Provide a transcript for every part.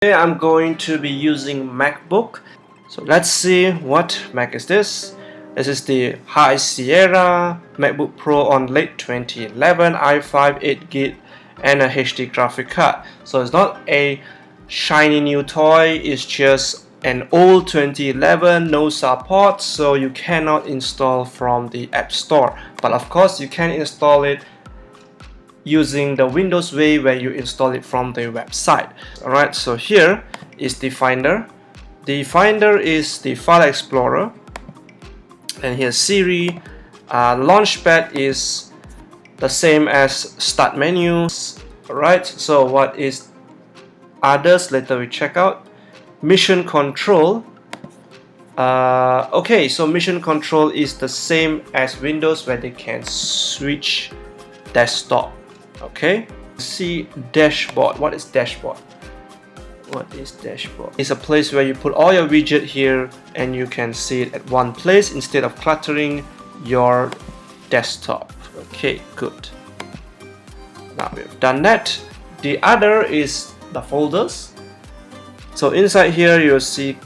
Today I'm going to be using Macbook. So let's see what Mac is this. This is the High Sierra MacBook Pro on late 2011, i5 8GB and a HD graphic card. So it's not a shiny new toy, it's just an old 2011, no support, so you cannot install from the App Store. But of course you can install it using the Windows way, where you install it from the website. Alright, so here is the Finder. The Finder is the File Explorer, and here's Siri. Launchpad is the same as Start Menu. Alright, so what is others? Later we check out. Mission Control. Okay, so Mission Control is the same as Windows, where they can switch desktop. Okay, see Dashboard. What is Dashboard? What is Dashboard? It's a place where you put all your widget here and you can see it at one place instead of cluttering your desktop. Okay, good. Now we've done that. The other is the folders. So inside here you'll see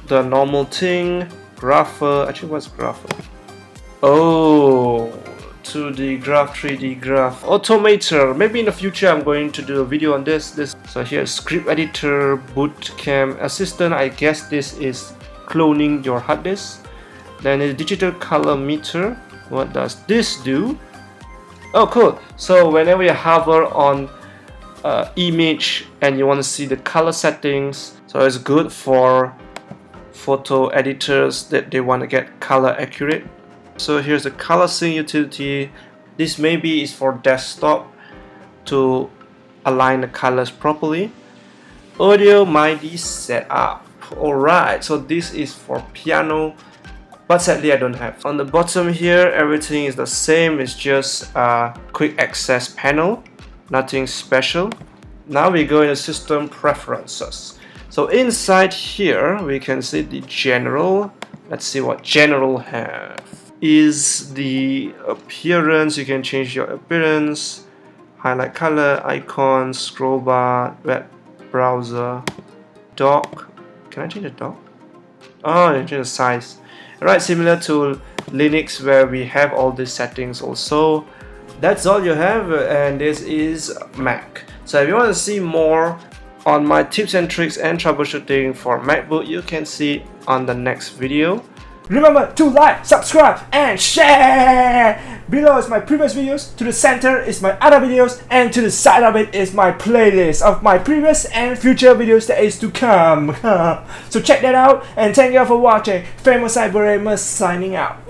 the normal thing, grapher. Actually, what's grapher? Oh, 2D graph, 3D graph, automator. Maybe in the future I'm going to do a video on this. So here's script editor, bootcamp assistant. I guess this is cloning your hard disk. Then a digital color meter. What does this do? Oh, cool. So whenever you hover on image and you want to see the color settings, so it's good for photo editors that they want to get color accurate. So here's the color sync utility. This maybe is for desktop to align the colors properly. Audio MIDI setup. Alright, so this is for piano, but sadly I don't have. On the bottom here, everything is the same. It's just a quick access panel, nothing special. Now we go into system preferences. So inside here we can see the general. Let's see what general have. Is the appearance. You can change your appearance, highlight color, icons, scroll bar, web browser, dock. Can I change the dock? Oh, you change the size. Alright, similar to Linux, where we have all these settings also. That's all you have, and this is Mac. So if you want to see more on my tips and tricks and troubleshooting for MacBook, you can see on the next video. Remember to like, subscribe and share! Below is my previous videos, to the center is my other videos, and to the side of it is my playlist of my previous and future videos that is to come. So check that out, and thank you all for watching. Famous Cyber signing out.